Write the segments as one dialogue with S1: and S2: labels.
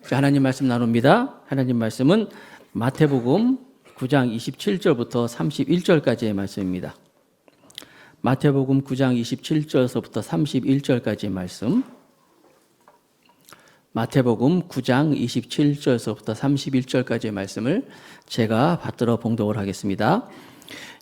S1: 하나님 말씀 나눕니다. 하나님 말씀은 마태복음 9장 27절부터 31절까지의 말씀입니다. 마태복음 9장 27절서부터 31절까지의 말씀. 마태복음 9장 27절서부터 31절까지의 말씀을 제가 받들어 봉독을 하겠습니다.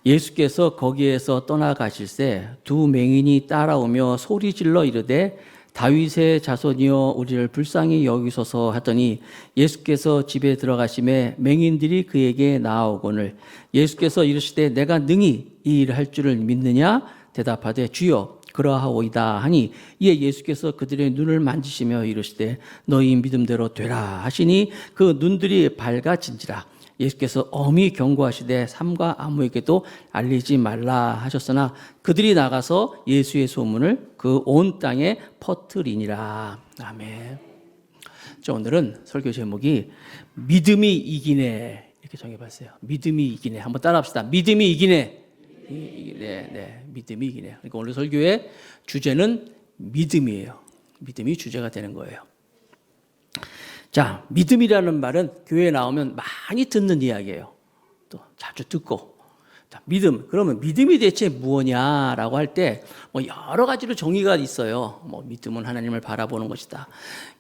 S1: 예수께서 거기에서 떠나가실새 두 맹인이 따라오며 소리질러 이르되 다윗의 자손이여 우리를 불쌍히 여기소서 하더니 예수께서 집에 들어가심에 맹인들이 그에게 나아오거늘 예수께서 이르시되 내가 능히 이 일을 할 줄을 믿느냐 대답하되 주여 그러하오이다 하니 이에 예수께서 그들의 눈을 만지시며 이르시되 너희 믿음대로 되라 하시니 그 눈들이 밝아진지라. 예수께서 엄히 경고하시되 삼가 아무에게도 알리지 말라 하셨으나 그들이 나가서 예수의 소문을 그 온 땅에 퍼뜨리니라. 아멘. 자, 오늘은 설교 제목이 믿음이 이기네 이렇게 정해봤어요. 믿음이 이기네. 한번 따라합시다. 믿음이 이기네. 믿음이 이기네. 그러니까 오늘 설교의 주제는 믿음이에요. 믿음이 주제가 되는 거예요. 자, 믿음이라는 말은 교회에 나오면 많이 듣는 이야기예요. 또 자주 듣고. 자, 믿음. 그러면 믿음이 대체 무엇이냐라고 할 때 뭐 여러 가지로 정의가 있어요. 뭐 믿음은 하나님을 바라보는 것이다.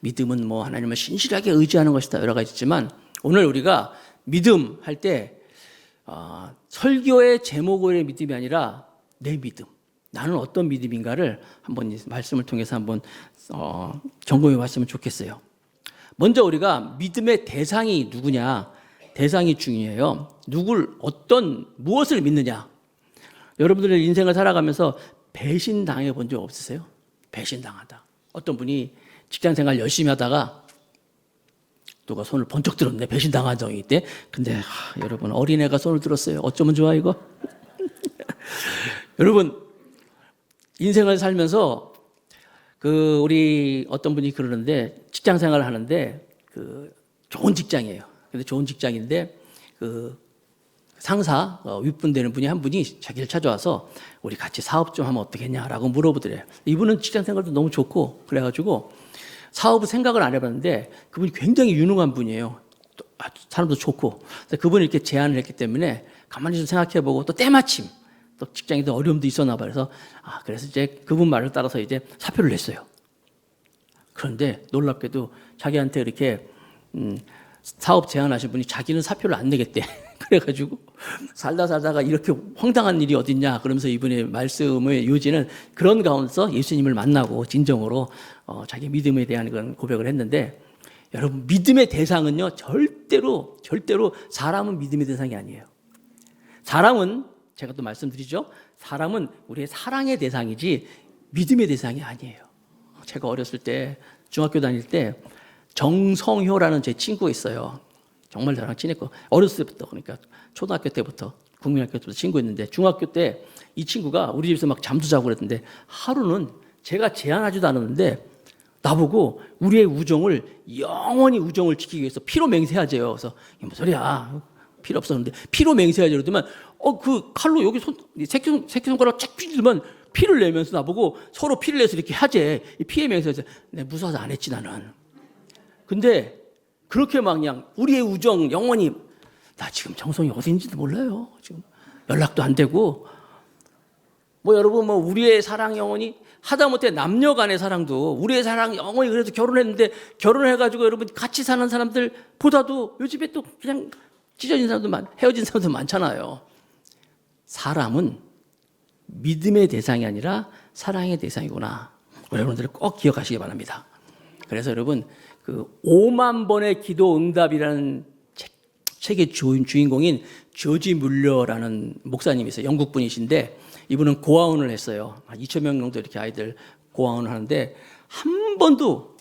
S1: 믿음은 뭐 하나님을 신실하게 의지하는 것이다. 여러 가지 있지만 오늘 우리가 믿음 할 때 설교의 제목의 믿음이 아니라 내 믿음. 나는 어떤 믿음인가를 한번 말씀을 통해서 한번 점검해 봤으면 좋겠어요. 먼저 우리가 믿음의 대상이 누구냐? 대상이 중요해요. 무엇을 믿느냐? 여러분들의 인생을 살아가면서 배신당해 본 적 없으세요? 배신당하다. 어떤 분이 직장생활 열심히 하다가 누가 손을 번쩍 들었네. 배신당한 적이 있대. 근데 여러분 어린애가 손을 들었어요. 어쩌면 좋아 이거? 여러분 인생을 살면서 우리 어떤 분이 그러는데 직장생활을 하는데 좋은 직장이에요. 근데 좋은 직장인데 상사 윗분 되는 분이 한 분이 자기를 찾아와서 우리 같이 사업 좀 하면 어떻겠냐라고 물어보더래요. 이분은 직장생활도 너무 좋고 그래가지고 사업을 생각을 안 해봤는데 그분이 굉장히 유능한 분이에요. 또 사람도 좋고 그분이 이렇게 제안을 했기 때문에 가만히 좀 생각해보고 또 때마침 또 직장에도 어려움도 있었나 봐요. 그래서 이제 그분 말을 따라서 이제 사표를 냈어요. 그런데 놀랍게도 자기한테 이렇게 사업 제안하신 분이 자기는 사표를 안 내겠대. 그래가지고 살다가 이렇게 황당한 일이 어딨냐 그러면서 이분의 말씀의 요지는 그런 가운데서 예수님을 만나고 진정으로 자기 믿음에 대한 그런 고백을 했는데 여러분 믿음의 대상은요 절대로 사람은 믿음의 대상이 아니에요. 사람은 제가 또 말씀드리죠. 사람은 우리의 사랑의 대상이지 믿음의 대상이 아니에요. 제가 어렸을 때 중학교 다닐 때 정성효라는 제 친구가 있어요. 정말 저랑 친했고 어렸을 때부터 그러니까 초등학교 때부터 국민학교 때부터 친구였는데 중학교 때 이 친구가 우리 집에서 막 잠도 자고 그랬는데 하루는 제가 제안하지도 않았는데 나보고 우리의 우정을 영원히 우정을 지키기 위해서 피로 맹세하재요. 그래서 이게 무슨 소리야? 필요 없었는데 피로 맹세하지 그러더만 그 칼로 여기 새끼손가락 쫙 휘두르면 피를 내면서 나보고 서로 피를 내서 이렇게 하재. 피에 맹세해서 내가 무서워서 안 했지 나는. 근데 그렇게 막 그냥 우리의 우정 영원히 나 지금 정성이 어딘지도 몰라요. 지금 연락도 안 되고 여러분 우리의 사랑 영원히 하다못해 남녀 간의 사랑도 우리의 사랑 영원히 그래서 결혼했는데 결혼을 해가지고 여러분 같이 사는 사람들보다도 요즘에 또 그냥 찢어진 사람도 헤어진 사람도 많잖아요. 사람은 믿음의 대상이 아니라 사랑의 대상이구나. 여러분들 꼭 기억하시기 바랍니다. 그래서 여러분 5만 번의 기도 응답이라는 책의 주인공인 조지 물러라는 목사님이 있어요. 영국 분이신데 이분은 고아원을 했어요. 2,000명 정도 이렇게 아이들 고아원을 하는데 한 번도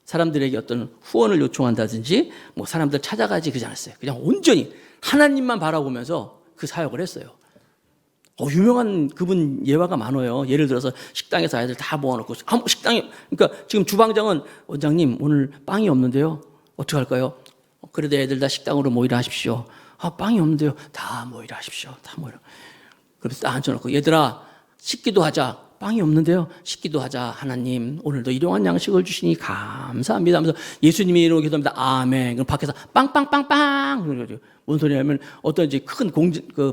S1: 사람들에게 어떤 후원을 요청한다든지 사람들 찾아가지 그러지 않았어요. 그냥 온전히 하나님만 바라보면서 그 사역을 했어요. 유명한 그분 예화가 많아요. 예를 들어서 식당에서 아이들 다 모아놓고 그러니까 지금 주방장은 원장님 오늘 빵이 없는데요. 어떻게 할까요? 그래도 애들 다 식당으로 모이라 하십시오. 빵이 없는데요. 다 모이라 하십시오. 다 모이라. 그래서 딱 앉혀놓고 얘들아 식기도 하자. 빵이 없는데요. 식기도 하자. 하나님 오늘도 일용할 양식을 주시니 감사합니다 하면서 예수님이 이러고 기도합니다. 아멘. 그럼 밖에서 빵빵빵빵. 뭔 소리냐면 어떤 이제 큰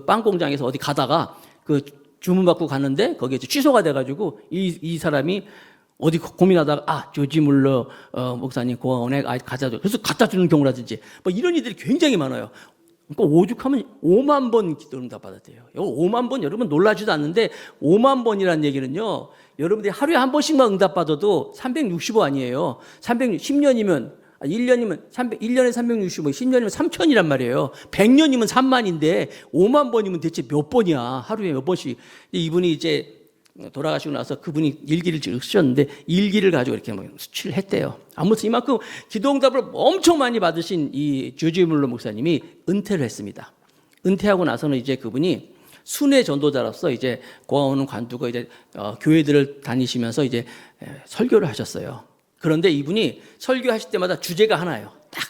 S1: 빵 공장에서 어디 가다가 그 주문 받고 갔는데 거기에 취소가 돼가지고 이 사람이 어디 고민하다가 조지 물러 목사님 고아원에 가자. 그래서 갖다 주는 경우라든지 뭐 이런 일들이 굉장히 많아요. 그러니까 오죽하면 5만 번 기도 응답 받았대요. 5만 번 여러분 놀라지도 않는데 5만 번이라는 얘기는요. 여러분들이 하루에 한 번씩만 응답 받아도 365 아니에요. 10년이면 1년이면 1년에 365, 10년이면 3천이란 말이에요. 100년이면 3만인데 5만 번이면 대체 몇 번이야? 하루에 몇 번씩. 이분이 이제 돌아가시고 나서 그분이 일기를 쓰셨는데 일기를 가지고 이렇게 수치를 했대요. 아무튼 이만큼 기도응답을 엄청 많이 받으신 이 조지 물러 목사님이 은퇴를 했습니다. 은퇴하고 나서는 이제 그분이 순회 전도자로서 이제 고아원을 관두고 이제 교회들을 다니시면서 이제 설교를 하셨어요. 그런데 이분이 설교하실 때마다 주제가 하나예요. 딱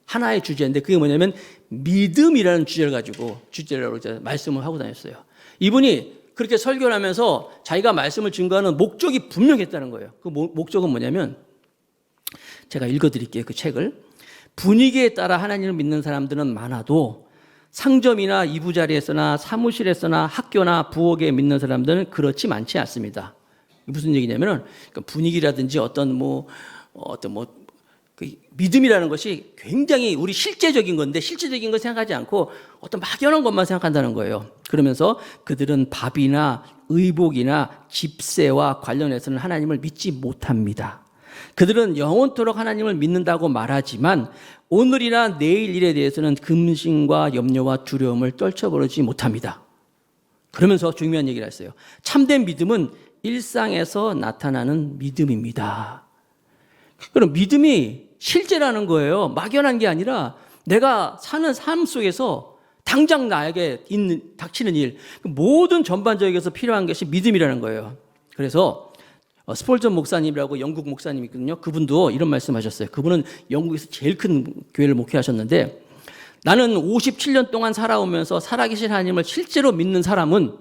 S1: 하나의 주제인데 그게 뭐냐면 믿음이라는 주제를 가지고 주제로 이제 말씀을 하고 다녔어요. 이분이 그렇게 설교를 하면서 자기가 말씀을 증거하는 목적이 분명했다는 거예요. 그 목적은 뭐냐면 제가 읽어드릴게요. 그 책을. 분위기에 따라 하나님을 믿는 사람들은 많아도 상점이나 이부자리에서나 사무실에서나 학교나 부엌에 믿는 사람들은 그렇지 많지 않습니다. 무슨 얘기냐면은 분위기라든지 그 믿음이라는 것이 굉장히 우리 실제적인 건데 실제적인 걸 생각하지 않고 어떤 막연한 것만 생각한다는 거예요. 그러면서 그들은 밥이나 의복이나 집세와 관련해서는 하나님을 믿지 못합니다. 그들은 영원토록 하나님을 믿는다고 말하지만 오늘이나 내일 일에 대해서는 근심과 염려와 두려움을 떨쳐버리지 못합니다. 그러면서 중요한 얘기를 했어요. 참된 믿음은 일상에서 나타나는 믿음입니다. 그럼 믿음이 실제라는 거예요. 막연한 게 아니라 내가 사는 삶 속에서 당장 나에게 닥치는 일, 모든 전반적에서 필요한 것이 믿음이라는 거예요. 그래서 스폴전 목사님이라고 영국 목사님이거든요. 그분도 이런 말씀하셨어요. 그분은 영국에서 제일 큰 교회를 목회하셨는데 나는 57년 동안 살아오면서 살아계신 하나님을 실제로 믿는 사람은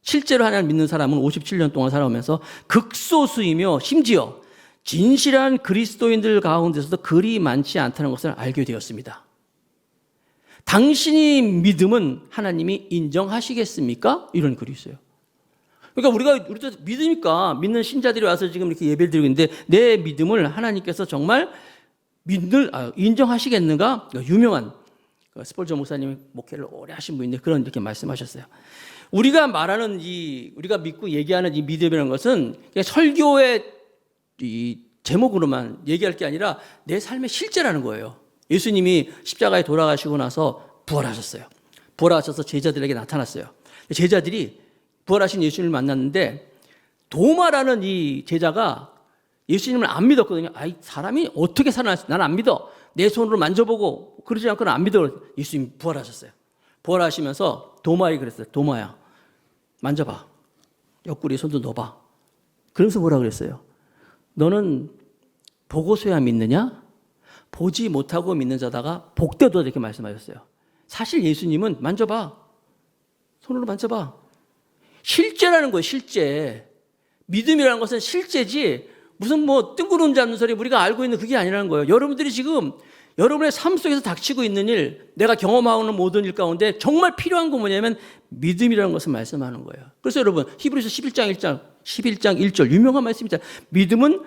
S1: 57년 동안 살아오면서 극소수이며 심지어 진실한 그리스도인들 가운데서도 그리 많지 않다는 것을 알게 되었습니다. 당신이 믿음은 하나님이 인정하시겠습니까? 이런 글이 있어요. 그러니까 우리도 믿는 신자들이 와서 지금 이렇게 예배를 드리고 있는데 내 믿음을 하나님께서 정말 인정하시겠는가? 유명한 스폴전 목사님이 목회를 오래 하신 분인데 이렇게 말씀하셨어요. 우리가 믿고 얘기하는 이 믿음이라는 것은 그냥 설교의 이 제목으로만 얘기할 게 아니라 내 삶의 실제라는 거예요. 예수님이 십자가에 돌아가시고 나서 부활하셨어요. 부활하셔서 제자들에게 나타났어요. 제자들이 부활하신 예수님을 만났는데 도마라는 이 제자가 예수님을 안 믿었거든요. 사람이 어떻게 살아났어? 난 안 믿어. 내 손으로 만져보고 그러지 않고는 안 믿어. 예수님이 부활하셨어요. 부활하시면서 도마에게 그랬어요. 도마야, 만져봐. 옆구리에 손도 넣어봐. 그러면서 뭐라 그랬어요? 너는 보고서야 믿느냐? 보지 못하고 믿는 자다가 복되도다 이렇게 말씀하셨어요. 사실 예수님은 만져봐. 손으로 만져봐. 실제라는 거예요. 실제. 믿음이라는 것은 실제지 무슨 뜬구름 잡는 소리 우리가 알고 있는 그게 아니라는 거예요. 여러분들이 지금 여러분의 삶 속에서 닥치고 있는 일, 내가 경험하는 모든 일 가운데 정말 필요한 건 뭐냐면 믿음이라는 것을 말씀하는 거예요. 그래서 여러분 히브리서 11장 1절 유명한 말씀이잖아요. 믿음은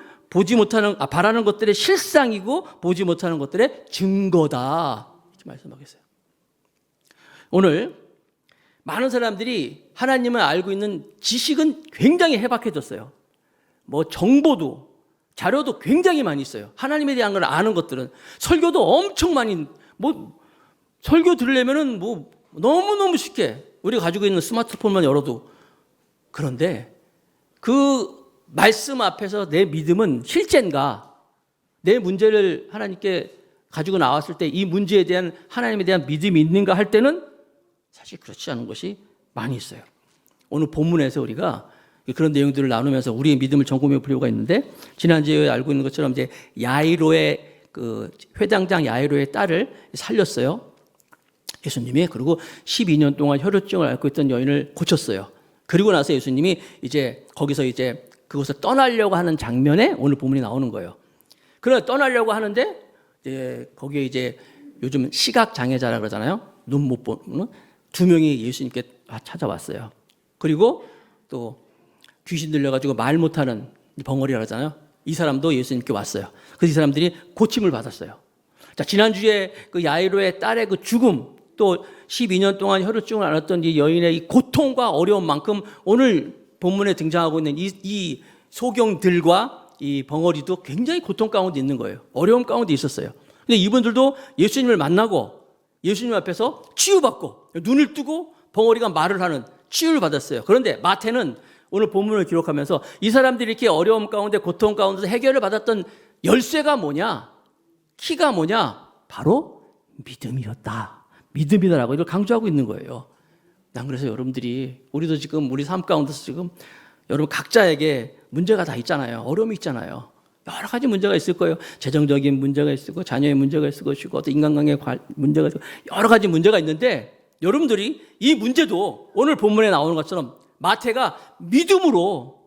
S1: 바라는 것들의 실상이고 보지 못하는 것들의 증거다. 이렇게 말씀하겠어요. 오늘 많은 사람들이 하나님을 알고 있는 지식은 굉장히 해박해졌어요. 정보도 자료도 굉장히 많이 있어요. 하나님에 대한 걸 아는 것들은 설교도 엄청 많이 설교 들으려면은 너무너무 쉽게 우리가 가지고 있는 스마트폰만 열어도. 그런데 그 말씀 앞에서 내 믿음은 실제인가? 내 문제를 하나님께 가지고 나왔을 때 이 문제에 대한 하나님에 대한 믿음이 있는가 할 때는 사실 그렇지 않은 것이 많이 있어요. 오늘 본문에서 우리가 그런 내용들을 나누면서 우리의 믿음을 점검해 볼 필요가 있는데 지난주에 알고 있는 것처럼 이제 야이로의 회당장 야이로의 딸을 살렸어요. 예수님이. 그리고 12년 동안 혈루증을 앓고 있던 여인을 고쳤어요. 그리고 나서 예수님이 이제 거기서 이제 그곳을 떠나려고 하는 장면에 오늘 본문이 나오는 거예요. 그래 떠나려고 하는데 이제 거기에 이제 요즘 시각 장애자라 그러잖아요. 눈 못 보는 두 명이 예수님께 찾아왔어요. 그리고 또 귀신 들려가지고 말 못하는 벙어리라 그러잖아요. 이 사람도 예수님께 왔어요. 그래서 이 사람들이 고침을 받았어요. 자, 지난주에 그 야이로의 딸의 그 죽음, 또 12년 동안 혈루증을 앓았던 이 여인의 이 고통과 어려움만큼 오늘 본문에 등장하고 있는 이 소경들과 이 벙어리도 굉장히 고통 가운데 있는 거예요. 어려움 가운데 있었어요. 근데 이분들도 예수님을 만나고 예수님 앞에서 치유받고 눈을 뜨고 벙어리가 말을 하는 치유를 받았어요. 그런데 마태는 오늘 본문을 기록하면서 이 사람들이 이렇게 어려움 가운데 고통 가운데서 해결을 받았던 열쇠가 뭐냐? 키가 뭐냐? 바로 믿음이었다. 믿음이다라고 이걸 강조하고 있는 거예요. 난 그래서 여러분들이 우리도 지금 우리 삶 가운데서 지금 여러분 각자에게 문제가 다 있잖아요. 어려움이 있잖아요. 여러 가지 문제가 있을 거예요. 재정적인 문제가 있을 거고 자녀의 문제가 있을 것이고 어떤 인간관계 문제가 있을 거고 여러 가지 문제가 있는데 여러분들이 이 문제도 오늘 본문에 나오는 것처럼 마태가 믿음으로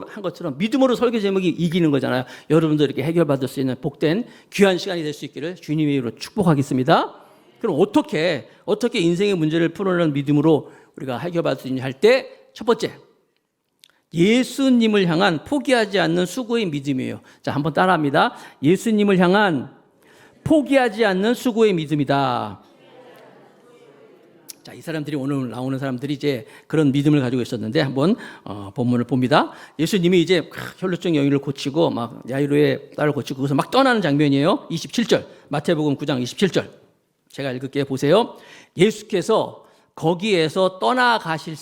S1: 한 것처럼 믿음으로 설교 제목이 이기는 거잖아요. 여러분들 이렇게 해결받을 수 있는 복된 귀한 시간이 될 수 있기를 주님의 이름으로 축복하겠습니다. 그럼 어떻게 인생의 문제를 풀어내는 믿음으로 우리가 해결받을 수 있냐 할 때 첫 번째, 예수님을 향한 포기하지 않는 수고의 믿음이에요. 자, 한번 따라합니다. 예수님을 향한 포기하지 않는 수고의 믿음이다. 자, 이 사람들이 오늘 나오는 사람들이 이제 그런 믿음을 가지고 있었는데 한번 본문을 봅니다. 예수님이 이제 혈루증 여인을 고치고 막 야이로의 딸을 고치고 거기서 막 떠나는 장면이에요. 27절 마태복음 9장 27절 제가 읽을게요. 보세요. 예수께서 거기에서 떠나가실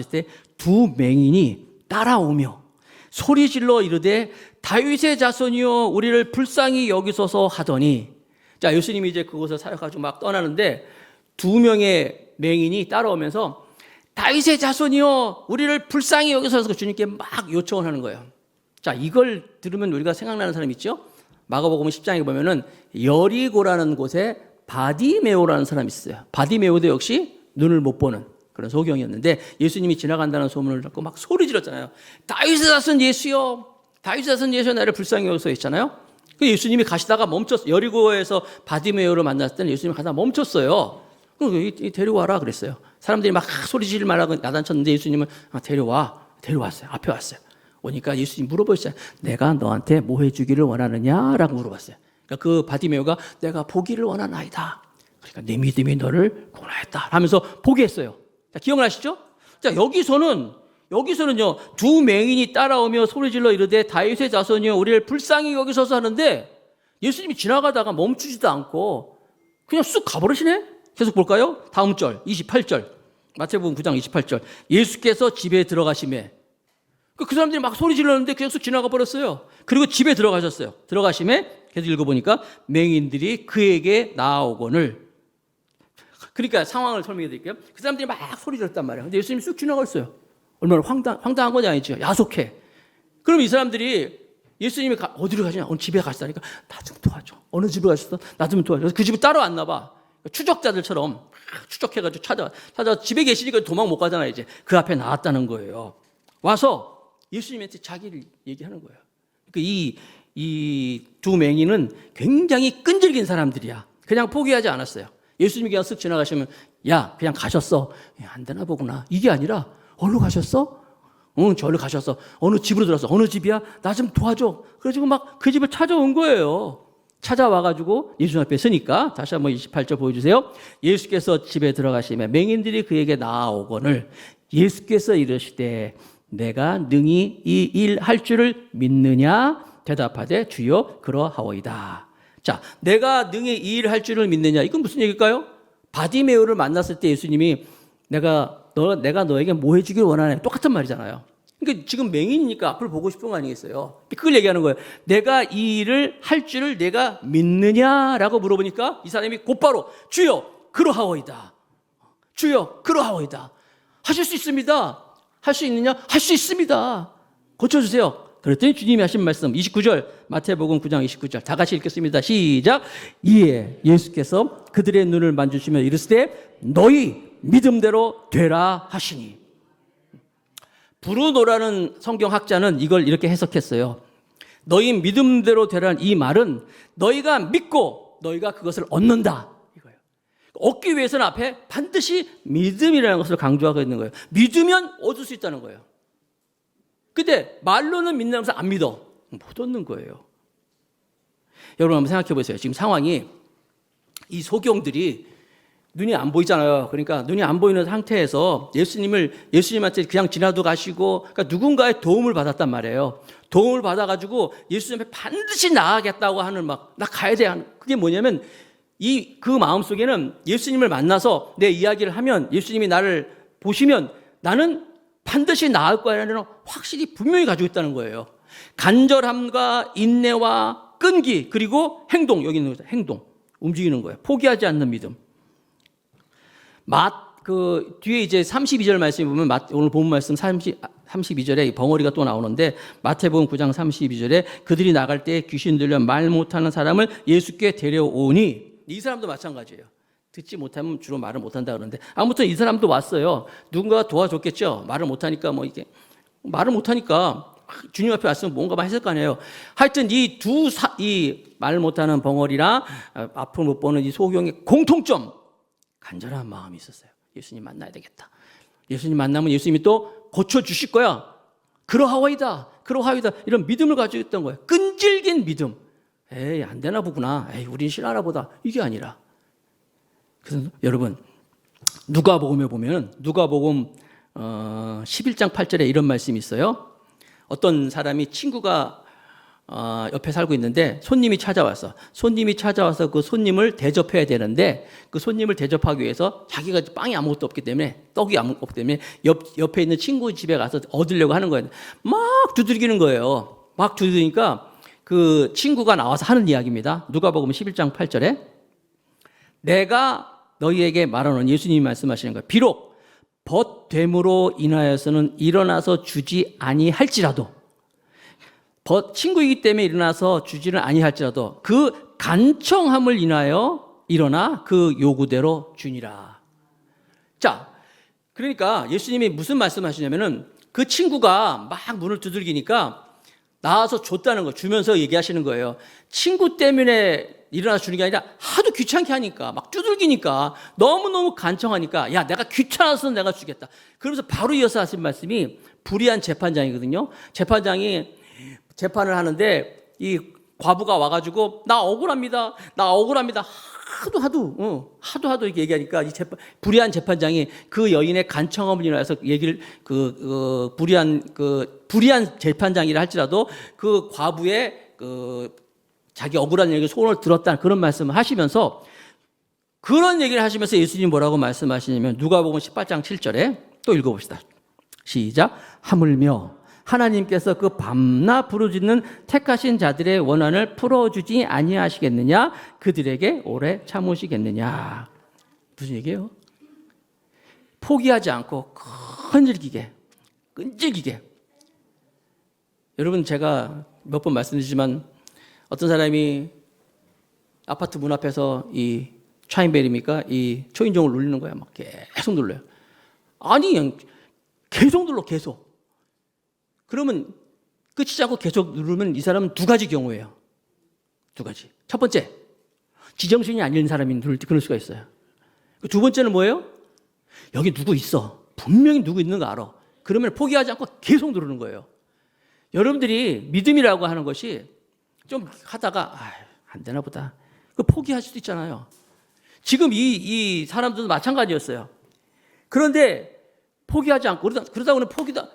S1: 때 두 맹인이 따라오며 소리질러 이르되 다윗의 자손이여 우리를 불쌍히 여기소서 하더니, 자, 예수님이 이제 그곳을 사역하고 막 떠나는데 두 명의 맹인이 따라오면서 다윗의 자손이여 우리를 불쌍히 여기소서 주님께 막 요청을 하는 거예요. 자, 이걸 들으면 우리가 생각나는 사람 있죠? 마가복음 10장에 보면은 여리고라는 곳에 바디메오라는 사람이 있어요. 바디메오도 역시 눈을 못 보는 그런 소경이었는데 예수님이 지나간다는 소문을 듣고 막 소리 질렀잖아요. 다윗의 자손 예수여, 다윗의 자손 예수여 나를 불쌍히 여기소 했잖아요. 그 예수님이 가시다가 멈췄어요. 여리고에서 바디메오를 만났을 때는 예수님이 가다가 멈췄어요. 그럼 데려와라 그랬어요. 사람들이 막 소리 지를 말하고 야단쳤는데 예수님은 데려왔어요. 앞에 왔어요. 오니까 예수님 물어보셨어요. 내가 너한테 뭐 해주기를 원하느냐라고 물어봤어요. 그러니까 그 바디메오가 내가 보기를 원하나이다. 그러니까 내 믿음이 너를 구원하였다 하면서 보게 했어요. 자, 기억나시죠? 자, 여기서는요 두 맹인이 따라오며 소리질러 이르되 다윗의 자손이여 우리를 불쌍히 여기소서 하는데 예수님이 지나가다가 멈추지도 않고 그냥 쑥 가버리시네. 계속 볼까요? 다음 절 28절 마태복음 9장 28절 예수께서 집에 들어가시매, 그 사람들이 막 소리 질렀는데 그냥 쑥 지나가 버렸어요. 그리고 집에 들어가셨어요. 들어가시매 계속 읽어보니까 맹인들이 그에게 나아오거늘, 그러니까 상황을 설명해 드릴게요. 그 사람들이 막 소리 질렀단 말이에요. 근데 예수님이 쑥 지나갔어요. 얼마나 황당한 건지 아니죠. 야속해. 그럼 이 사람들이 예수님이 어디로 가시냐? 오늘 집에 가시다니까 나 좀 도와줘. 어느 집에 가셨어? 나 좀 도와줘. 그 집을 따라왔나 봐. 추적자들처럼 추적해가지고 찾아 집에 계시니까 도망 못 가잖아요. 이제 그 앞에 나왔다는 거예요. 와서 예수님한테 자기를 얘기하는 거예요. 그러니까 이 두 맹인은 굉장히 끈질긴 사람들이야. 그냥 포기하지 않았어요. 예수님이 그냥 쓱 지나가시면 야 그냥 가셨어. 안 되나 보구나. 이게 아니라 어디로 가셨어? 응, 저리로 가셨어. 어느 집으로 들어왔어. 어느 집이야? 나 좀 도와줘. 그래가지고 막 그 집을 찾아온 거예요. 찾아와가지고 예수 앞에 서니까 다시 한번 28절 보여주세요. 예수께서 집에 들어가시면 맹인들이 그에게 나아오거늘 예수께서 이르시되 내가 능히 이 일 할 줄을 믿느냐? 대답하되 주여 그러하오이다. 자, 내가 능히 이 일을 할 줄을 믿느냐? 이건 무슨 얘기일까요? 바디메오를 만났을 때 예수님이 내가 너에게 뭐 해주길 원하네. 똑같은 말이잖아요. 그러니까 지금 맹인이니까 앞을 보고 싶은 거 아니겠어요? 그걸 얘기하는 거예요. 내가 이 일을 할 줄을 내가 믿느냐라고 물어보니까 이 사람이 곧바로 주여 그러하오이다. 주여 그러하오이다. 하실 수 있습니다. 할 수 있느냐? 할 수 있습니다. 고쳐주세요. 그랬더니 주님이 하신 말씀 29절 마태복음 9장 29절 다 같이 읽겠습니다. 시작. 이에 예수께서 그들의 눈을 만지시며 이르시되 너희 믿음대로 되라 하시니. 브루노라는 성경학자는 이걸 이렇게 해석했어요. 너희 믿음대로 되라는 이 말은 너희가 믿고 너희가 그것을 얻는다, 이거예요. 얻기 위해서는 앞에 반드시 믿음이라는 것을 강조하고 있는 거예요. 믿으면 얻을 수 있다는 거예요. 근데 말로는 믿는다면서 안 믿어, 못 얻는 거예요. 여러분 한번 생각해 보세요. 지금 상황이, 이 소경들이 눈이 안 보이잖아요. 그러니까 눈이 안 보이는 상태에서 예수님한테 그냥 지나도 가시고, 그러니까 누군가의 도움을 받았단 말이에요. 도움을 받아가지고 예수님 앞에 반드시 나가겠다고 하는, 나 가야 돼 하는, 그게 뭐냐면 그 마음 속에는 예수님을 만나서 내 이야기를 하면 예수님이 나를 보시면 나는 반드시 나을 거야라는 확실히 분명히 가지고 있다는 거예요. 간절함과 인내와 끈기, 그리고 행동, 여기 있는 거죠. 행동, 움직이는 거예요. 포기하지 않는 믿음. 뒤에 이제 32절 말씀에 보면, 오늘 본 말씀 32절에 벙어리가 또 나오는데, 마태복음 9장 32절에 그들이 나갈 때 귀신 들려 말 못하는 사람을 예수께 데려오니, 이 사람도 마찬가지예요. 듣지 못하면 주로 말을 못한다 그러는데, 아무튼 이 사람도 왔어요. 누군가가 도와줬겠죠. 말을 못하니까 말을 못하니까 주님 앞에 왔으면 뭔가 했을 거 아니에요. 하여튼 이 말 못하는 벙어리랑 앞을 못 보는 이 소경의 공통점, 간절한 마음이 있었어요. 예수님 만나야 되겠다. 예수님 만나면 예수님이 또 고쳐주실 거야. 그러하오이다. 이런 믿음을 가지고 있던 거예요. 끈질긴 믿음. 에이, 안 되나 보구나. 에이, 우린 신하나 보다. 이게 아니라. 그래서 여러분, 누가복음에 보면 누가복음 11장 8절에 이런 말씀이 있어요. 어떤 사람이 친구가 옆에 살고 있는데 손님이 찾아와서 그 손님을 대접해야 되는데, 그 손님을 대접하기 위해서 자기가 빵이 아무것도 없기 때문에, 떡이 아무것도 없기 때문에 옆에 있는 친구 집에 가서 얻으려고 하는 거예요. 막 두들기는 거예요. 막 두드리니까 그 친구가 나와서 하는 이야기입니다. 누가복음 11장 8절에 내가 너희에게 말하노니, 예수님이 말씀하시는 거예요. 비록 벗됨으로 인하여서는 일어나서 주지 아니할지라도, 친구이기 때문에 일어나서 주지는 아니할지라도 그 간청함을 인하여 일어나 그 요구대로 주니라. 자, 그러니까 예수님이 무슨 말씀하시냐면은, 그 친구가 막 문을 두들기니까 나와서 줬다는 거, 주면서 얘기하시는 거예요. 친구 때문에 일어나서 주는 게 아니라 하도 귀찮게 하니까, 막 두들기니까, 너무너무 간청하니까, 야, 내가 귀찮아서 내가 주겠다. 그러면서 바로 이어서 하신 말씀이 불의한 재판장이거든요. 재판장이 재판을 하는데 이 과부가 와가지고 나 억울합니다. 하도 이렇게 얘기하니까 불의한 재판장이 그 여인의 간청함을 인하여서 얘기를 불의한 재판장이라 할지라도 그 과부의 자기 억울한 얘기, 소원을 들었다는 그런 말씀을 하시면서, 그런 얘기를 하시면서 예수님이 뭐라고 말씀하시냐면, 누가복음 18장 7절에 또 읽어봅시다. 시작. 하물며 하나님께서 그 밤낮 부르짖는 택하신 자들의 원한을 풀어주지 아니하시겠느냐? 그들에게 오래 참으시겠느냐? 무슨 얘기예요? 포기하지 않고 끈질기게. 여러분, 제가 몇 번 말씀드리지만, 어떤 사람이 아파트 문 앞에서 이 차인벨입니까? 이 초인종을 눌리는 거야. 막 계속 눌러요. 아니, 그냥 계속 눌러, 계속. 그러면 끝이지 않고 계속 누르면 이 사람은 두 가지 경우예요. 두 가지. 첫 번째, 지정신이 아닌 사람이 그럴 수가 있어요. 두 번째는 뭐예요? 여기 누구 있어. 분명히 누구 있는 거 알아. 그러면 포기하지 않고 계속 누르는 거예요. 여러분들이 믿음이라고 하는 것이 좀 하다가 안 되나 보다. 그 포기할 수도 있잖아요. 지금 이 사람들도 마찬가지였어요. 그런데 포기하지 않고, 그러다 보니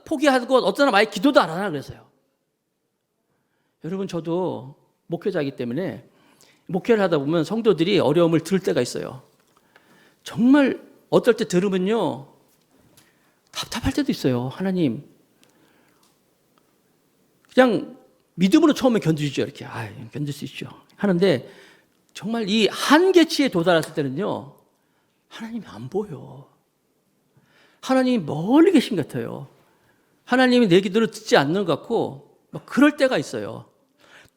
S1: 포기하고 어떤 사람 아예 기도도 안 하나 그랬어요. 여러분, 저도 목회자이기 때문에 목회를 하다 보면 성도들이 어려움을 들을 때가 있어요. 정말 어떨 때 들으면요, 답답할 때도 있어요. 하나님, 그냥 믿음으로 처음에 견디시죠. 이렇게 견딜 수 있죠. 하는데 정말 이 한계치에 도달했을 때는요, 하나님이 안 보여. 하나님이 멀리 계신 것 같아요. 하나님이 내 기도를 듣지 않는 것 같고, 막 그럴 때가 있어요.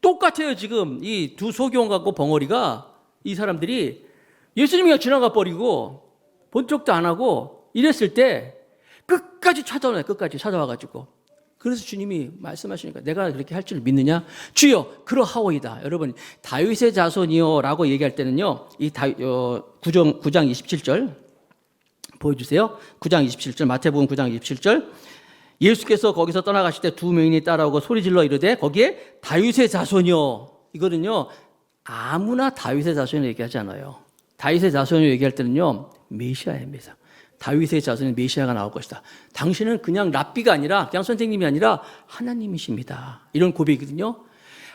S1: 똑같아요. 지금 이 두 소경하고 벙어리가, 이 사람들이 예수님이 지나가 버리고 본 척도 안 하고 이랬을 때 끝까지 찾아오네. 끝까지 찾아와가지고. 그래서 주님이 말씀하시니까 내가 그렇게 할 줄 믿느냐? 주여 그러하오이다. 여러분 다윗의 자손이요라고 얘기할 때는요. 이 9장 27절 보여주세요. 9장 27절 마태복음 9장 27절 예수께서 거기서 떠나가실 때 두 명이 따라오고 소리질러 이르되 거기에 다윗의 자손이요. 이거는요 아무나 다윗의 자손을 얘기하지 않아요. 다윗의 자손을 얘기할 때는요 메시아입니다. 다윗의 자손인 메시아가 나올 것이다. 당신은 그냥 랍비가 아니라 그냥 선생님이 아니라 하나님이십니다. 이런 고백이거든요.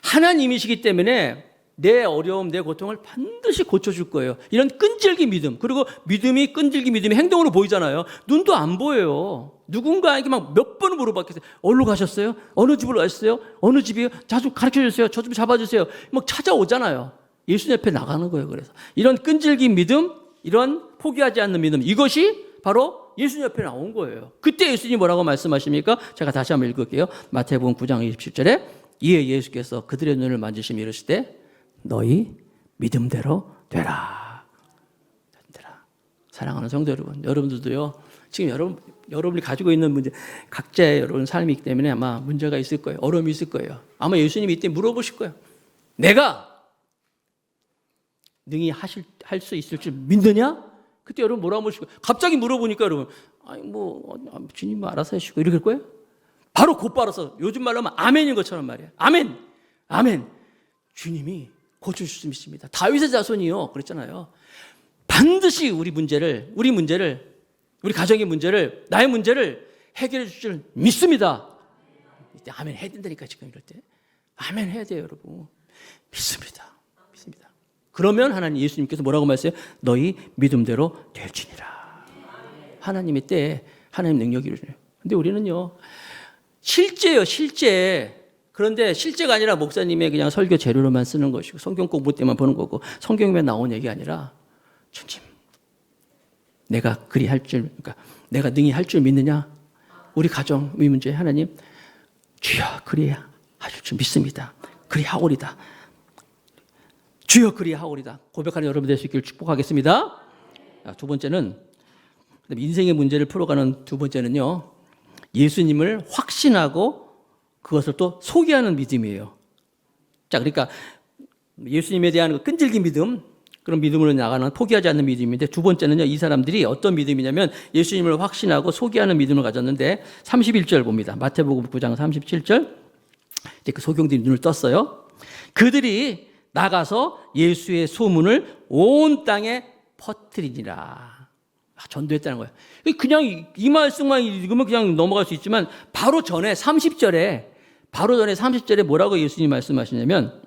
S1: 하나님이시기 때문에 내 어려움, 내 고통을 반드시 고쳐줄 거예요. 이런 끈질긴 믿음. 그리고 끈질긴 믿음이 행동으로 보이잖아요. 눈도 안 보여요. 누군가에게 막 몇 번을 물어봤겠어요. 어디로 가셨어요? 어느 집으로 가셨어요? 어느 집이요? 자주 가르쳐 주세요. 저 좀 잡아주세요. 막 찾아오잖아요. 예수님 옆에 나가는 거예요. 그래서 이런 끈질긴 믿음, 이런 포기하지 않는 믿음, 이것이 바로 예수님 옆에 나온 거예요. 그때 예수님이 뭐라고 말씀하십니까? 제가 다시 한번 읽을게요. 마태복음 9장 27절에 이에 예수께서 그들의 눈을 만지시며 이르시되 너희 믿음대로 되라. 사랑하는 성도 여러분, 여러분들도요. 지금 여러분이 가지고 있는 문제, 각자의 여러분 삶이기 때문에 아마 문제가 있을 거예요. 어려움이 있을 거예요. 아마 예수님이 이때 물어보실 거예요. 내가 능히 할 수 있을 줄 믿느냐? 그때 여러분 뭐라고 물으시고 갑자기 물어보니까 여러분 주님 알아서 하시고 이렇게 할 거예요? 바로 곧바로서 요즘 말로 하면 아멘인 것처럼 말이에요. 아멘. 주님이 고쳐주실 수 있습니다. 다윗의 자손이요. 그랬잖아요. 반드시 우리 가정의 문제를, 나의 문제를 해결해 줄 줄 믿습니다. 이때 아멘 해야 된다니까 지금 이럴 때. 아멘 해야 돼요, 여러분. 믿습니다. 그러면 하나님 예수님께서 뭐라고 말씀해요? 너희 믿음대로 될지니라. 하나님의 때에 하나님 능력이 이루어져요. 근데 우리는요. 실제예요. 그런데 실제가 아니라 목사님의 그냥 설교 재료로만 쓰는 것이고 성경 공부 때만 보는 거고 성경에 나온 얘기 아니라 주님 내가 내가 능히 할 줄 믿느냐? 우리 가정 이 문제 하나님 주여 그리야 하실 줄 믿습니다. 그리하오리다. 주여 그리하오리다. 고백하는 여러분 될 수 있기를 축복하겠습니다. 두 번째는 인생의 문제를 풀어가는 두 번째는요. 예수님을 확신하고 그것을 또 소개하는 믿음이에요. 자, 그러니까 예수님에 대한 끈질긴 믿음, 그런 믿음으로 나가는 포기하지 않는 믿음인데 두 번째는요. 이 사람들이 어떤 믿음이냐면 예수님을 확신하고 소개하는 믿음을 가졌는데 31절 봅니다. 마태복음 9장 37절. 이제 그 소경들이 눈을 떴어요. 그들이 나가서 예수의 소문을 온 땅에 퍼뜨리니라. 전도했다는 거예요. 그냥 이 말씀만 읽으면 그냥 넘어갈 수 있지만 바로 전에 30절에 뭐라고 예수님이 말씀하시냐면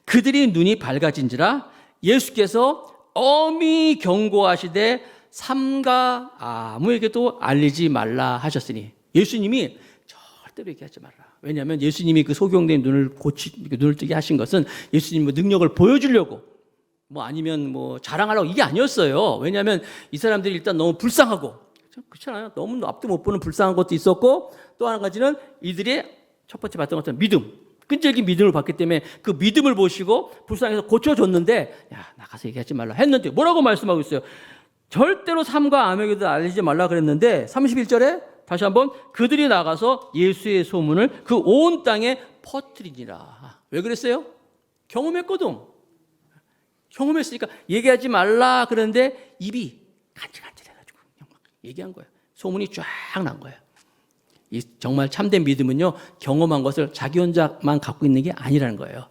S1: 그들이 눈이 밝아진지라 예수께서 엄히 경고하시되 삼가 아무에게도 알리지 말라 하셨으니 예수님이 절대로 얘기하지 말라. 왜냐하면 예수님이 그 소경된 눈을 뜨게 하신 것은 예수님 능력을 보여주려고 아니면 자랑하려고 이게 아니었어요. 왜냐하면 이 사람들이 일단 너무 불쌍하고 그렇잖아요. 너무 앞도 못 보는 불쌍한 것도 있었고 또 한 가지는 이들이 첫 번째 봤던 것처럼 믿음, 끈질긴 믿음을 봤기 때문에 그 믿음을 보시고 불쌍해서 고쳐줬는데 나가서 얘기하지 말라 했는데 뭐라고 말씀하고 있어요? 절대로 삼가 아무에게도 알리지 말라 그랬는데 31절에 다시 한번 그들이 나가서 예수의 소문을 그 온 땅에 퍼뜨리니라. 왜 그랬어요? 경험했거든. 경험했으니까 얘기하지 말라 그러는데 입이 간질간질해가지고 그냥 막 얘기한 거예요. 소문이 쫙 난 거예요. 이 정말 참된 믿음은요 경험한 것을 자기 혼자만 갖고 있는 게 아니라는 거예요.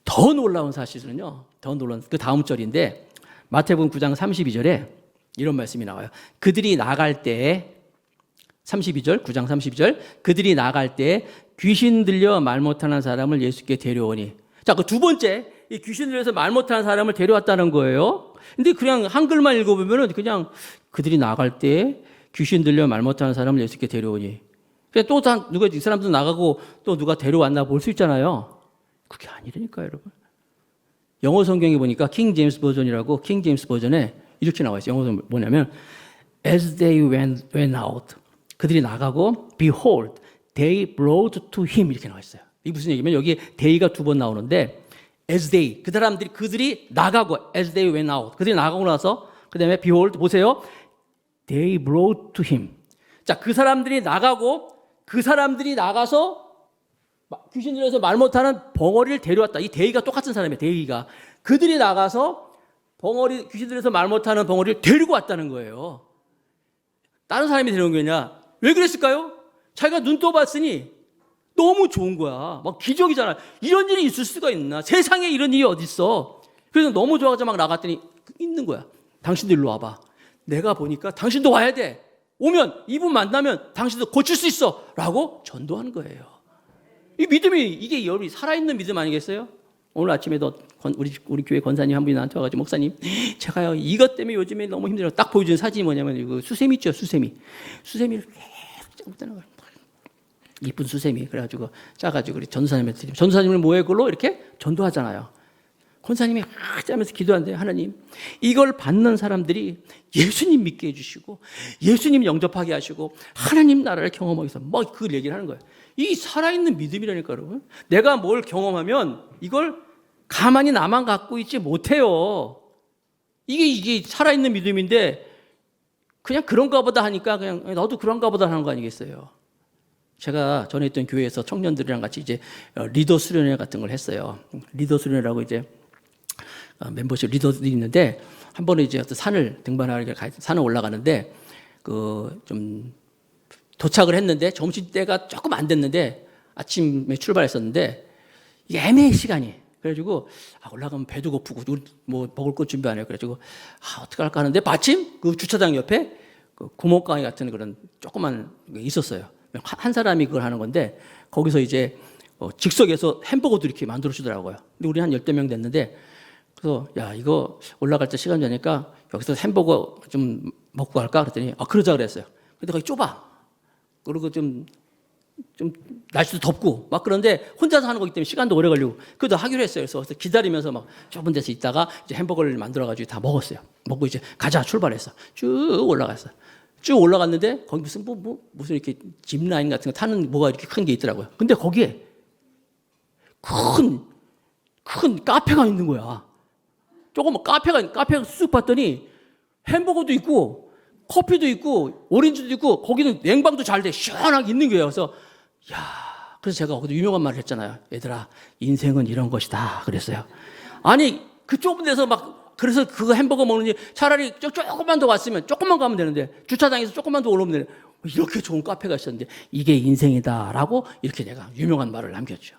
S1: 더 놀라운 사실은요. 더 놀라운 그 다음 절인데 마태복음 9장 32절에 이런 말씀이 나와요. 그들이 나갈 때 9장 32절 그들이 나갈 때 귀신 들려 말 못하는 사람을 예수께 데려오니 자, 그 두 번째 이 귀신 들려서 말 못하는 사람을 데려왔다는 거예요. 근데 그냥 한글만 읽어보면은 그냥 그들이 나갈 때 귀신 들려 말 못하는 사람을 예수께 데려오니 또 누가 이 사람도 나가고 또 누가 데려왔나 볼 수 있잖아요. 그게 아니라니까요, 여러분. 영어 성경에 보니까 킹 제임스 버전이라고 킹 제임스 버전에 이렇게 나와 있어요. 영어는 뭐냐면 as they went out 그들이 나가고 behold they brought to him 이렇게 나와 있어요. 이게 무슨 얘기냐면 여기 they가 두 번 나오는데 as they 그들이 나가고 as they went out 그들이 나가고 나서 그다음에 behold 보세요. they brought to him 자, 그 사람들이 나가고 그 사람들이 나가서 귀신 들려서 말 못하는 벙어리를 데려왔다. 이 대의가 똑같은 사람이에요. 대의가. 그들이 나가서 귀신 들려서 말 못하는 벙어리를 데리고 왔다는 거예요. 다른 사람이 데려온 거냐? 왜 그랬을까요? 자기가 눈 떠봤으니 너무 좋은 거야. 막 기적이잖아. 이런 일이 있을 수가 있나? 세상에 이런 일이 어디 있어? 그래서 너무 좋아서 막 나갔더니 있는 거야. 당신도 일로 와봐. 내가 보니까 당신도 와야 돼. 오면 이분 만나면 당신도 고칠 수 있어. 라고 전도하는 거예요. 이 믿음이 이게 여러분이 살아있는 믿음 아니겠어요? 오늘 아침에도 우리 교회 권사님 한 분이 나한테 와가지고 목사님 제가요 이것 때문에 요즘에 너무 힘들어요. 딱 보여준 사진이 뭐냐면 이거 수세미 있죠. 수세미를 계속 짜고 뜨는 거예요. 이쁜 수세미. 그래가지고 짜가지고 우리 전도사님한테 드리면 전도사님을 뭐해 그걸로 이렇게 전도하잖아요. 권사님이 짜면서 기도하는데 하나님 이걸 받는 사람들이 예수님 믿게 해주시고 예수님 영접하게 하시고 하나님 나라를 경험하기 위해서 막 그걸 얘기를 하는 거예요. 이 살아있는 믿음이라니까 여러분. 내가 뭘 경험하면 이걸 가만히 나만 갖고 있지 못해요. 이게 살아있는 믿음인데 그냥 그런가 보다 하니까 그냥 나도 그런가 보다 하는 거 아니겠어요. 제가 전에 있던 교회에서 청년들이랑 같이 이제 리더 수련회 같은 걸 했어요. 리더 수련회라고 이제 멤버십 리더들이 있는데 한 번에 이제 어떤 산을 등반하러 산을 올라가는데 좀 도착을 했는데 점심때가 조금 안 됐는데 아침에 출발했었는데 이게 애매해 시간이. 그래가지고 올라가면 배도 고프고 우리 뭐 먹을 것 준비 안 해요. 그래가지고 어떻게 할까 하는데 마침 그 주차장 옆에 그 구멍가게 같은 그런 조그만 게 있었어요. 한 사람이 그걸 하는 건데 거기서 이제 즉석에서 햄버거도 이렇게 만들어 주더라고요. 근데 우리 한 10여 명 됐는데 그래서 야 이거 올라갈 때 시간 되니까 여기서 햄버거 좀 먹고 갈까 그랬더니 그러자 그랬어요. 근데 거기 좁아. 그리고 좀 날씨도 덥고 막 그런데 혼자서 하는 거기 때문에 시간도 오래 걸리고 그래도 하기로 했어요. 그래서 기다리면서 막 좁은 데서 있다가 이제 햄버거를 만들어가지고 다 먹었어요. 먹고 이제 가자 출발했어. 쭉 올라갔어. 쭉 올라갔는데 거기 무슨 이렇게 짚라인 같은 거 타는 뭐가 이렇게 큰 게 있더라고요. 근데 거기에 큰 카페가 있는 거야. 조금 카페가 쑥 봤더니 햄버거도 있고 커피도 있고 오렌지도 있고 거기는 냉방도 잘 돼 시원하게 있는 거예요. 그래서 그래서 제가 거기서 유명한 말을 했잖아요. 얘들아 인생은 이런 것이다 그랬어요. 아니 그 좁은 데서 막 그래서 그거 햄버거 먹느니 차라리 조금만 더 왔으면 조금만 가면 되는데 주차장에서 조금만 더 올라오면 되는데 이렇게 좋은 카페가 있었는데 이게 인생이다라고 이렇게 내가 유명한 말을 남겼죠.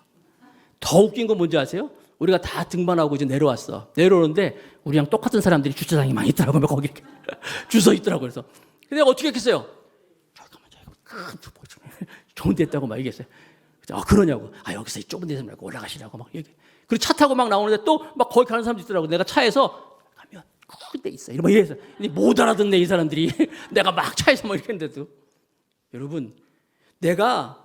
S1: 더 웃긴 건 뭔지 아세요? 우리가 다 등반하고 이제 내려왔어. 내려오는데 우리랑 똑같은 사람들이 주차장에 많이 있더라고요. 거기 이렇게 줄 서 있더라고요. 그래서 근데 내가 어떻게 했겠어요? 잠깐만 좋은 데 있다고 막 얘기했어요. 그러냐고. 여기서 이 좁은 데서 말고 올라가시라고 막 얘기. 그리고 차 타고 막 나오는데 또 막 거기 가는 사람도 있더라고. 내가 차에서 가면 큰 데 있어. 이러고 이래서 못 알아듣네 이 사람들이. 내가 막 차에서 막 이렇게 했는데도 여러분 내가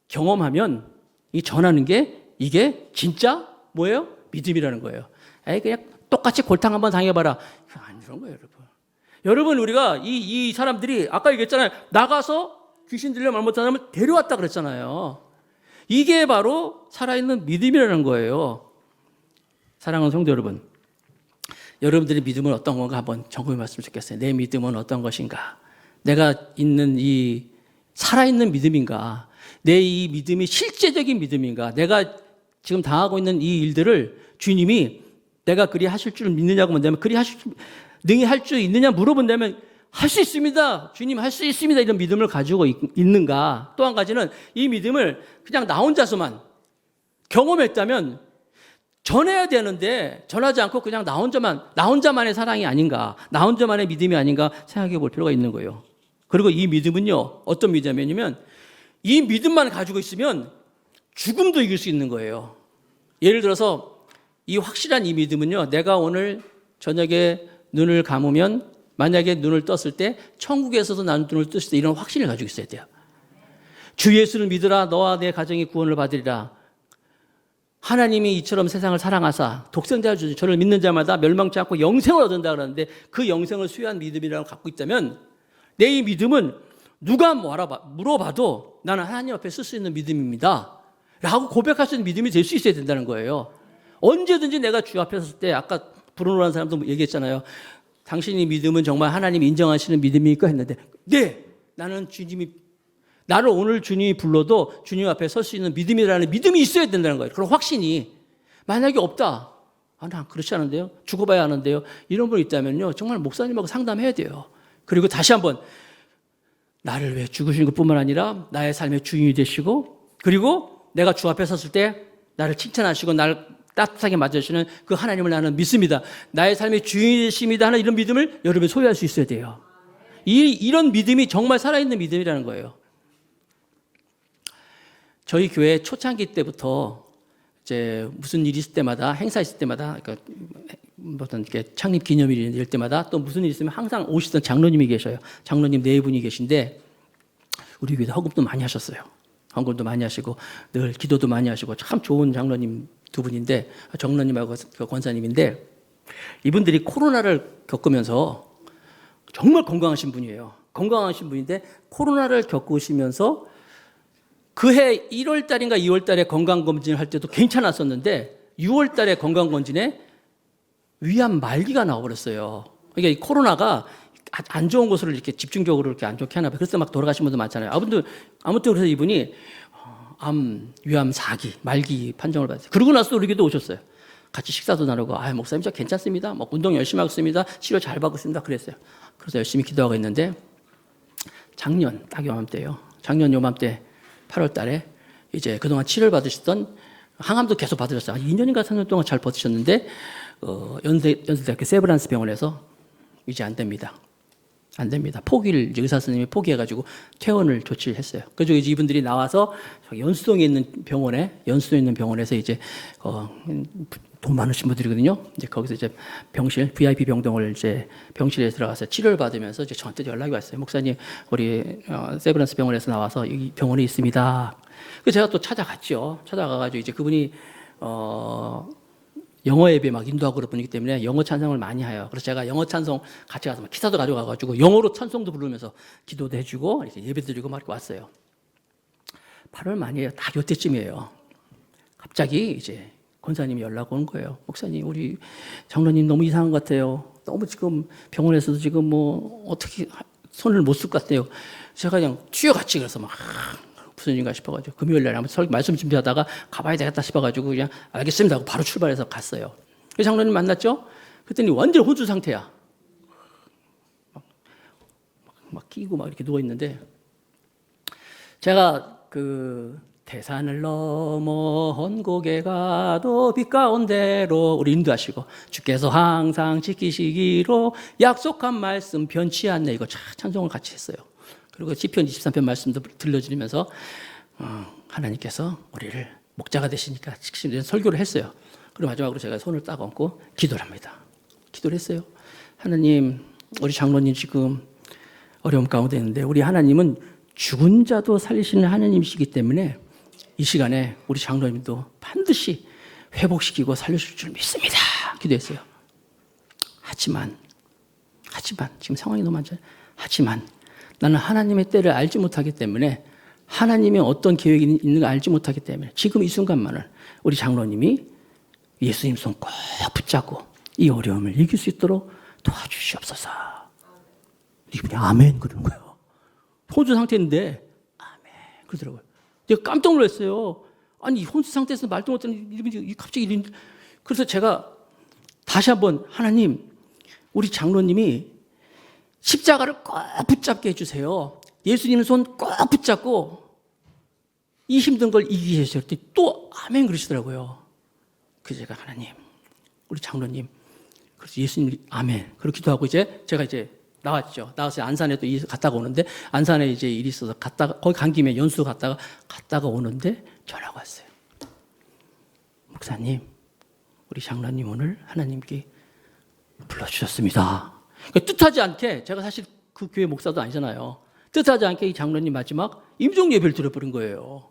S1: 경험하면 이 전하는 게 이게 진짜 뭐예요? 믿음이라는 거예요. 그냥 똑같이 골탕 한번 당해봐라. 안 그런 거예요, 여러분. 여러분, 우리가 이 사람들이 아까 얘기했잖아요. 나가서 귀신 들려 말 못하는 사람을 데려왔다 그랬잖아요. 이게 바로 살아있는 믿음이라는 거예요. 사랑하는 성도 여러분. 여러분들의 믿음은 어떤 건가 한번 점검해 봤으면 좋겠어요. 내 믿음은 어떤 것인가? 내가 있는 이 살아있는 믿음인가? 내 이 믿음이 실제적인 믿음인가? 내가 지금 당하고 있는 이 일들을 주님이 내가 그리 하실 줄 믿느냐고 문다면 능히 할 줄 있느냐 물어본다면 할 수 있습니다. 주님 할 수 있습니다. 이런 믿음을 가지고 있는가? 또 한 가지는 이 믿음을 그냥 나 혼자서만 경험했다면 전해야 되는데 전하지 않고 그냥 나 혼자만의 사랑이 아닌가? 나 혼자만의 믿음이 아닌가 생각해 볼 필요가 있는 거예요. 그리고 이 믿음은요. 어떤 믿음이냐면 이 믿음만 가지고 있으면 죽음도 이길 수 있는 거예요. 예를 들어서 이 확실한 이 믿음은요. 내가 오늘 저녁에 눈을 감으면 만약에 눈을 떴을 때 천국에서도 나는 눈을 떴을 때 이런 확신을 가지고 있어야 돼요. 주 예수를 믿으라 너와 내 가정이 구원을 받으리라. 하나님이 이처럼 세상을 사랑하사 독생자를 주시 저를 믿는 자마다 멸망치 않고 영생을 얻는다 그러는데 그 영생을 수여한 믿음이라고 갖고 있다면 내 이 믿음은 누가 물어봐도 나는 하나님 앞에 쓸 수 있는 믿음입니다. 라고 고백할 수 있는 믿음이 될 수 있어야 된다는 거예요. 언제든지 내가 주 앞에 섰을 때 아까 불어노란 사람도 얘기했잖아요. 당신이 믿음은 정말 하나님 인정하시는 믿음입니까? 했는데 네. 나는 나를 오늘 주님이 불러도 주님 앞에 설 수 있는 믿음이라는 믿음이 있어야 된다는 거예요. 그런 확신이. 만약에 없다. 난 그렇지 않은데요. 죽어봐야 하는데요. 이런 분이 있다면요. 정말 목사님하고 상담해야 돼요. 그리고 다시 한번 나를 위해 죽으신 것뿐만 아니라 나의 삶의 주인이 되시고 그리고 내가 주 앞에 섰을 때 나를 칭찬하시고 나를 따뜻하게 맞아주시는 그 하나님을 나는 믿습니다. 나의 삶의 주인이 되십니다 하는 이런 믿음을 여러분이 소유할 수 있어야 돼요. 이런 믿음이 정말 살아있는 믿음이라는 거예요. 저희 교회 초창기 때부터 이제 무슨 일이 있을 때마다 행사 있을 때마다 그러니까 어떤 이렇게 창립 기념일이 이럴 때마다 또 무슨 일이 있으면 항상 오시던 장로님이 계셔요. 장로님 네 분이 계신데 우리 교회도 헌금도 많이 하셨어요. 헌금도 많이 하시고 늘 기도도 많이 하시고 참 좋은 장로님 두 분인데 정로님하고 권사님인데 이분들이 코로나를 겪으면서 정말 건강하신 분이에요. 건강하신 분인데 코로나를 겪으시면서 그해 1월 달인가 2월 달에 건강검진을 할 때도 괜찮았었는데 6월 달에 건강검진에 위암 말기가 나와버렸어요. 그러니까 이 코로나가 안 좋은 곳으로 이렇게 집중적으로 이렇게 안 좋게 하나 봐요. 그래서 막 돌아가신 분도 많잖아요. 아무튼 그래서 이분이 위암 4기, 말기 판정을 받았어요. 그러고 나서 우리 교회도 오셨어요. 같이 식사도 나누고, 목사님 저 괜찮습니다. 뭐 운동 열심히 하고 있습니다. 치료 잘 받고 있습니다. 그랬어요. 그래서 열심히 기도하고 있는데 작년 딱 요맘때예요. 작년 요맘때 8월 달에 이제 그동안 치료를 받으셨던 항암도 계속 받으셨어요. 2년인가 3년 동안 잘 버티셨는데 연세대학교 세브란스 병원에서 이제 안 됩니다. 포기를 의사 선생님이 포기해가지고 퇴원을 조치를 했어요. 그래서 이제 이분들이 나와서 연수동에 있는 병원에서 이제 돈 많으신 분들이거든요. 이제 거기서 이제 VIP 병동을 이제 병실에 들어가서 치료를 받으면서 이제 저한테 연락이 왔어요. 목사님, 우리 세브란스 병원에서 나와서 이 병원에 있습니다. 그래서 제가 또 찾아갔죠. 찾아가가지고 이제 그분이 영어 예배 막 인도하고 그런 분이기 때문에 영어 찬송을 많이 해요. 그래서 제가 영어 찬송 같이 가서 막 기사도 가져가가지고 영어로 찬송도 부르면서 기도도 해주고 이렇게 예배 드리고 막 이렇게 왔어요. 8월 말이에요. 딱 이때쯤이에요. 갑자기 이제 권사님이 연락 온 거예요. 목사님, 우리 장로님 너무 이상한 것 같아요. 너무 지금 병원에서도 지금 뭐 어떻게 손을 못 쓸 것 같아요. 제가 그냥 뛰어갔지. 그래서 막 무슨 일인가 싶어가지고 금요일날 한번 말씀 준비하다가 가봐야 되겠다 싶어가지고 그냥 알겠습니다 하고 바로 출발해서 갔어요. 그 장로님 만났죠? 그랬더니 완전 혼수 상태야. 막 끼고 막 이렇게 누워있는데 제가 대산을 넘어 헌곡에 가도 빛 가운데로 우리 인도하시고 주께서 항상 지키시기로 약속한 말씀 변치 않네 이거 찬송을 같이 했어요. 그리고 시편 23편 말씀도 들려드리면서 하나님께서 우리를 목자가 되시니까 지키시는 설교를 했어요. 그리고 마지막으로 제가 손을 딱 얹고 기도를 합니다. 기도를 했어요. 하나님, 우리 장로님 지금 어려움 가운데 있는데 우리 하나님은 죽은 자도 살리시는 하나님이시기 때문에 이 시간에 우리 장로님도 반드시 회복시키고 살려줄 줄 믿습니다. 기도했어요. 하지만 지금 상황이 너무 안 좋아요. 하지만 나는 하나님의 때를 알지 못하기 때문에 하나님의 어떤 계획이 있는 걸 알지 못하기 때문에 지금 이 순간만은 우리 장로님이 예수님 손 꼭 붙잡고 이 어려움을 이길 수 있도록 도와주시옵소서. 이분이 아멘 그러는 거예요. 혼수 상태인데 아멘 그러더라고요. 제가 깜짝 놀랐어요. 아니 혼수 상태에서 말도 못하는 이분이 갑자기 이런. 그래서 제가 다시 한번 하나님 우리 장로님이 십자가를 꼭 붙잡게 해주세요. 예수님 손 꼭 붙잡고 이 힘든 걸 이기게 해주세요. 또 아멘 그러시더라고요. 그래서 제가 하나님 우리 장로님 그래서 예수님 아멘 그렇게 기도하고 이제 제가 이제 나왔죠. 나와서 안산에 또 갔다가 오는데 안산에 이제 일이 있어서 갔다가 거기 간 김에 연수 갔다가 오는데 전화가 왔어요. 목사님 우리 장로님 오늘 하나님께 불러주셨습니다. 그러니까 뜻하지 않게 제가 사실 그 교회 목사도 아니잖아요. 뜻하지 않게 이 장로님 마지막 임종 예배를 드려버린 거예요.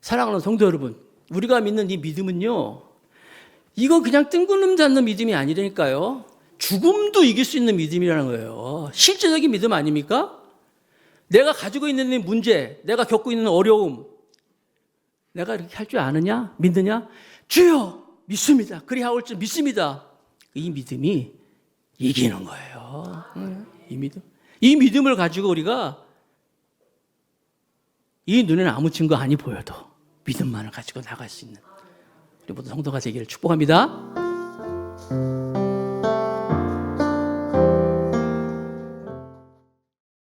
S1: 사랑하는 성도 여러분, 우리가 믿는 이 믿음은요, 이거 그냥 뜬구름 잡는 믿음이 아니라니까요. 죽음도 이길 수 있는 믿음이라는 거예요. 실제적인 믿음 아닙니까? 내가 가지고 있는 문제, 내가 겪고 있는 어려움, 내가 이렇게 할 줄 아느냐? 믿느냐? 주여 믿습니다. 그리하올 줄 믿습니다. 이 믿음이 이기는 거예요. 이 믿음을 가지고 우리가 이 눈에는 아무 증거 아니 보여도 믿음만을 가지고 나갈 수 있는 우리 모두 성도가 되기를 축복합니다.